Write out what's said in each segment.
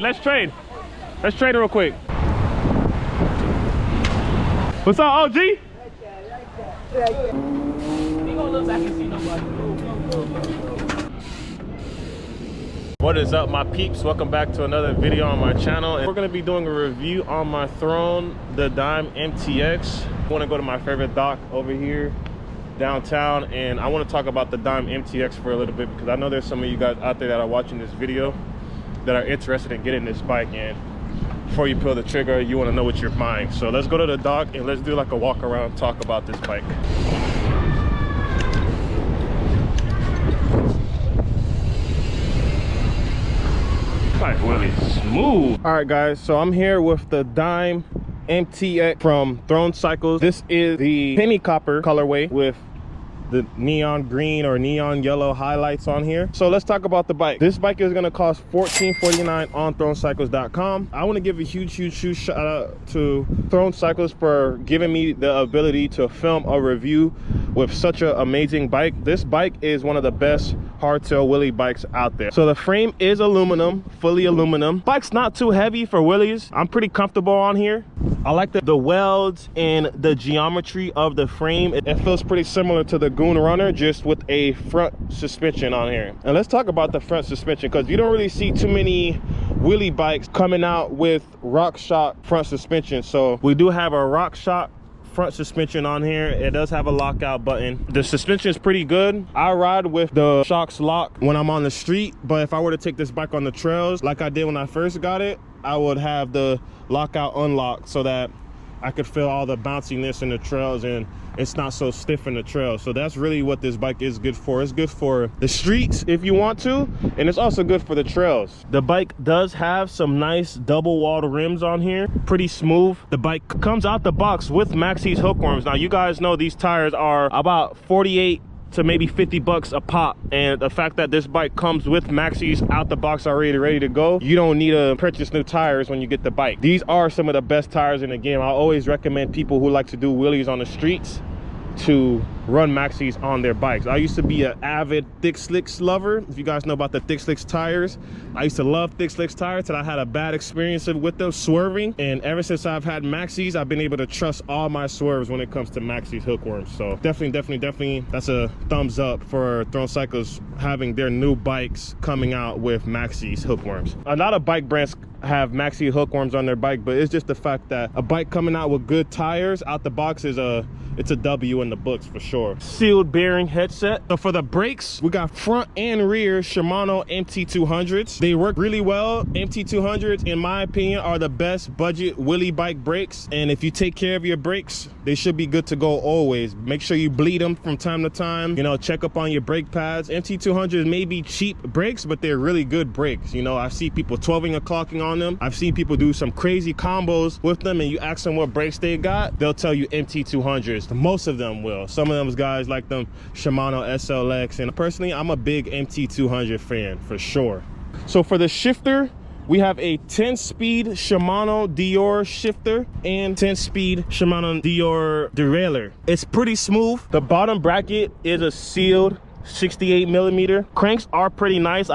let's trade. Let's trade real quick. What's up, OG? He gonna look back and see nobody. What is up, my peeps? Welcome back to another video on my channel. And we're gonna be doing a review on my throne, the Dime MTX. I wanna go to my favorite dock over here downtown, and I want to talk about the Dime MTX for a little bit because I know there's some of you guys out there that are watching this video that are interested in getting this bike, and before you pull the trigger you want to know what you're buying. So let's go to the dock and let's do like a walk around, talk about this bike. Bike really smooth. All right guys, so I'm here with the Dime MTX from Throne Cycles. This is the penny copper colorway with the neon green or neon yellow highlights on here. So let's talk about the bike. This bike is gonna cost $14.49 on thronecycles.com. I want to give a huge shout out to Throne Cycles for giving me the ability to film a review with such an amazing bike. This bike is one of the best hardtail wheelie bikes out there. So the frame is aluminum, fully aluminum. Bike's not too heavy for wheelies. I'm pretty comfortable on here. I like the welds and the geometry of the frame. It feels pretty similar to the Goon Runner, just with a front suspension on here. And let's talk about the front suspension, because you don't really see too many wheelie bikes coming out with RockShox front suspension. So we do have a RockShox front suspension on here. It does have a lockout button. The suspension is pretty good. I ride with the Shox lock when I'm on the street, but if I were to take this bike on the trails like I did when I first got it, I would have the lockout unlocked so that I could feel all the bounciness in the trails and it's not so stiff in the trails. So that's really what this bike is good for. It's good for the streets if you want to, and it's also good for the trails. The bike does have some nice double walled rims on here, pretty smooth. The bike comes out the box with Maxxis hookworms. Now you guys know these tires are about 48 to maybe 50 bucks a pop, and the fact that this bike comes with Maxxis out the box already ready to go, you don't need to purchase new tires when you get the bike. These are some of the best tires in the game. I always recommend people who like to do wheelies on the streets to run Maxxis on their bikes. I used to be an avid Thick Slicks lover. If you guys know about the Thick Slicks tires, I used to love Thick Slicks tires, and I had a bad experience with them swerving, and ever since I've had Maxxis, I've been able to trust all my swerves when it comes to Maxxis hookworms. So definitely that's a thumbs up for Throne Cycles having their new bikes coming out with Maxxis hookworms. A lot of bike brands have Maxxis hookworms on their bike, but it's just the fact that a bike coming out with good tires out the box is it's a W in the books for sure. Sealed bearing headset. So for the brakes, we got front and rear Shimano MT200s. They work really well. MT200s, in my opinion, are the best budget wheelie bike brakes, and if you take care of your brakes, they should be good to go always. Make sure you bleed them from time to time. You know, check up on your brake pads. MT200s may be cheap brakes, but they're really good brakes. You know, I see people 12ing and clocking on them. I've seen people do some crazy combos with them, and you ask them what brakes they got, they'll tell you MT200s. Most of them will. Some of them guys like them Shimano SLX, and personally I'm a big MT200 fan for sure. So for the shifter, we have a 10-speed Shimano Dior shifter and 10-speed Shimano Dior derailleur. It's pretty smooth. The bottom bracket is a sealed 68mm. Cranks are pretty nice.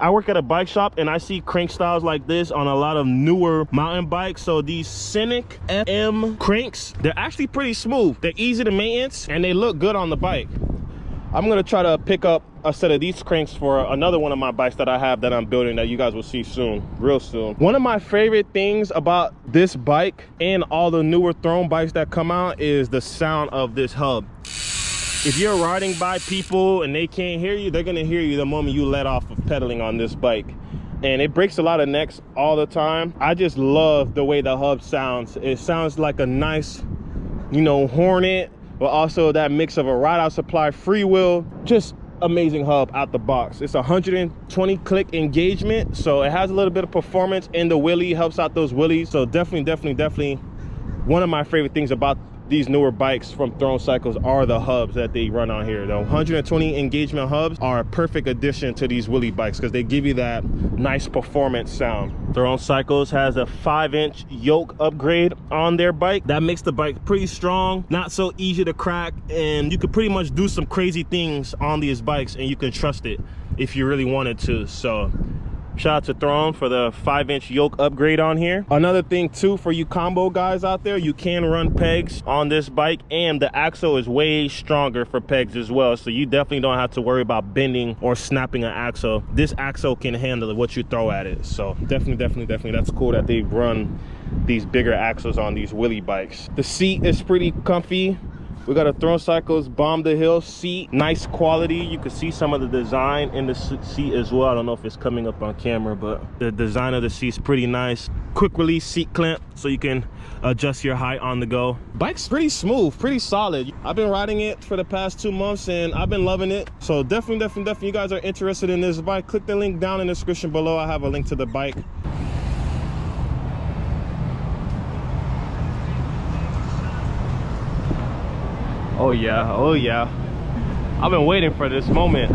I work at a bike shop and I see crank styles like this on a lot of newer mountain bikes. So these Scenic FM cranks, they're actually pretty smooth. They're easy to maintenance and they look good on the bike. I'm gonna try to pick up a set of these cranks for another one of my bikes that I have that I'm building that you guys will see soon, real soon. One of my favorite things about this bike and all the newer Throne bikes that come out is the sound of this hub. If you're riding by people and they can't hear you, they're gonna hear you the moment you let off of pedaling on this bike. And it breaks a lot of necks all the time. I just love the way the hub sounds. It sounds like a nice, you know, Hornet, but also that mix of a Ride Out Supply freewheel. Just amazing hub out the box. It's 120 click engagement, so it has a little bit of performance in the wheelie, helps out those wheelies. So definitely one of my favorite things about these newer bikes from Throne Cycles are the hubs that they run on here. The 120 engagement hubs are a perfect addition to these wheelie bikes because they give you that nice performance sound. Throne Cycles has a 5-inch yoke upgrade on their bike. That makes the bike pretty strong, not so easy to crack, and you can pretty much do some crazy things on these bikes and you can trust it if you really wanted to. So Shout out to Throne for the 5-inch yoke upgrade on here. Another thing too, for you combo guys out there, you can run pegs on this bike, and the axle is way stronger for pegs as well. So you definitely don't have to worry about bending or snapping an axle. This axle can handle what you throw at it. So definitely, that's cool that they run these bigger axles on these wheelie bikes. The seat is pretty comfy. We got a Throne Cycles Bomb the Hill seat, nice quality. You can see some of the design in the seat as well. I don't know if it's coming up on camera, but the design of the seat's pretty nice. Quick release seat clamp, so you can adjust your height on the go. Bike's pretty smooth, pretty solid. I've been riding it for the past 2 months and I've been loving it. So definitely, you guys are interested in this bike, click the link down in the description below. I have a link to the bike. Oh yeah, I've been waiting for this moment.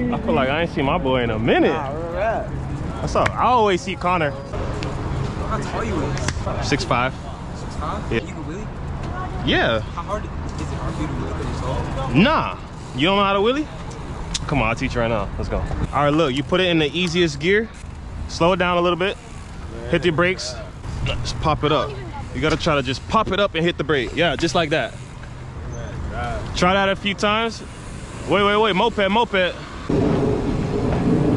I feel like I ain't seen my boy in a minute. What's up? I always see Connor. How tall you is? 6'5". 6'5"? Yeah. You can wheelie? Yeah. How hard is it hard for you to wheelie because you're tall? Nah. You don't know how to wheelie? Come on, I'll teach you right now. Let's go. All right, look. You put it in the easiest gear. Slow it down a little bit. Hit the brakes. Just pop it up. You gotta try to just pop it up and hit the brake. Yeah, just like that. Try that a few times. Wait. Moped.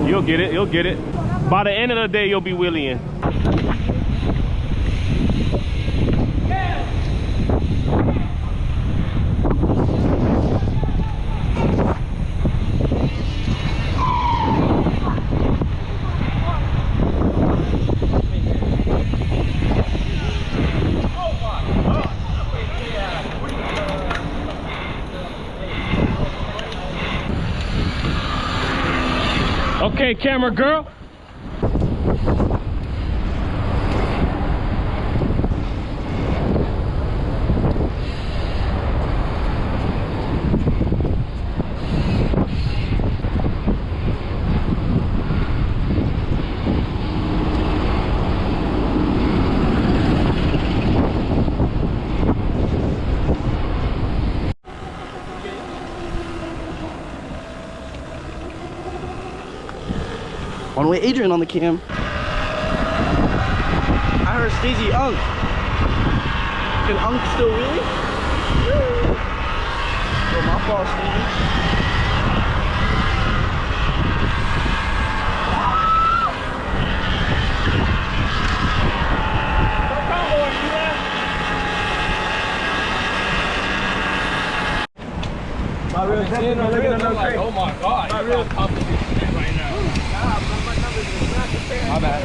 You'll get it. By the end of the day, you'll be wheeling. Okay, camera girl. One way Adrian on the cam. I heard Stacey Unk. Can Unk still wheelie? Oh, my fault, Stevie. My real like, oh my god, my real competition right now. My bad.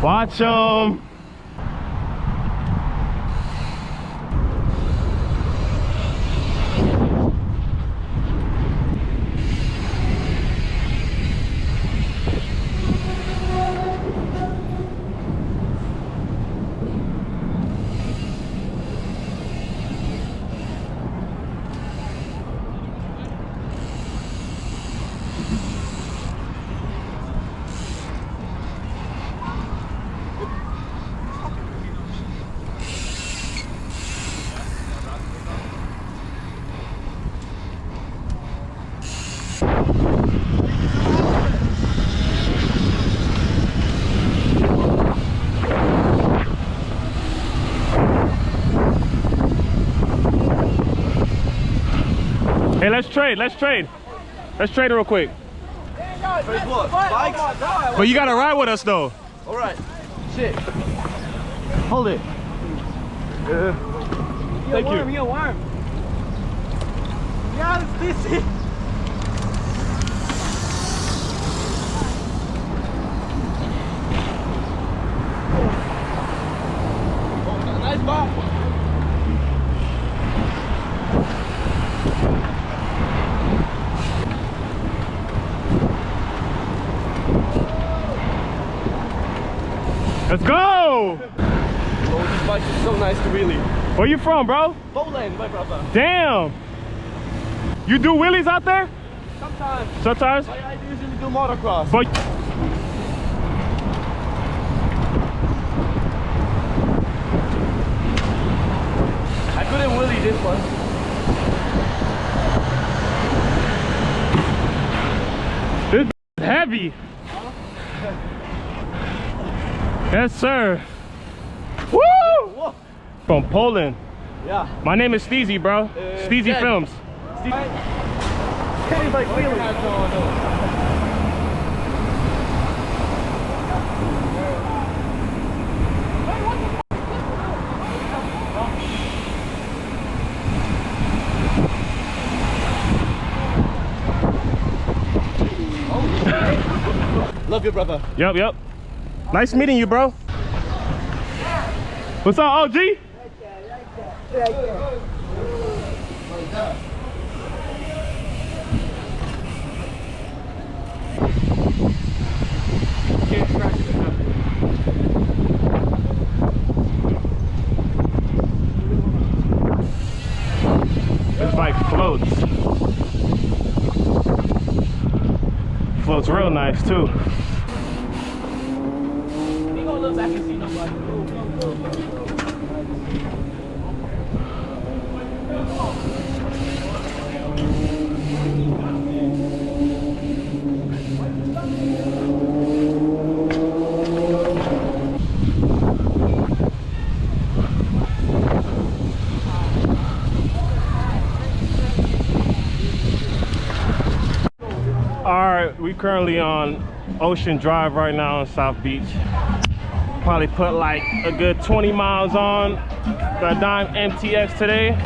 Watch 'em. Hey, let's trade. Let's trade it real quick. But you gotta ride with us though. All right. Shit. Hold it. Thank you. You're warm. Yeah, this is. Nice ball. Let's go! Oh, this bike is so nice to wheelie. Where you from, bro? Poland, my brother. Damn! You do wheelies out there? Sometimes. Sometimes? I usually do motocross. But I couldn't wheelie this one. this is heavy. Yes, sir. Woo! Whoa. From Poland. Yeah. My name is Steezy, bro. Steezy Ted. Films. Kenny's like wheelie. Love you, brother. Yep. Nice meeting you, bro. What's up, OG? This bike floats. Floats real nice too. Alright, we currently on Ocean Drive right now in South Beach. Probably put like a good 20 miles on the Dime MTX today.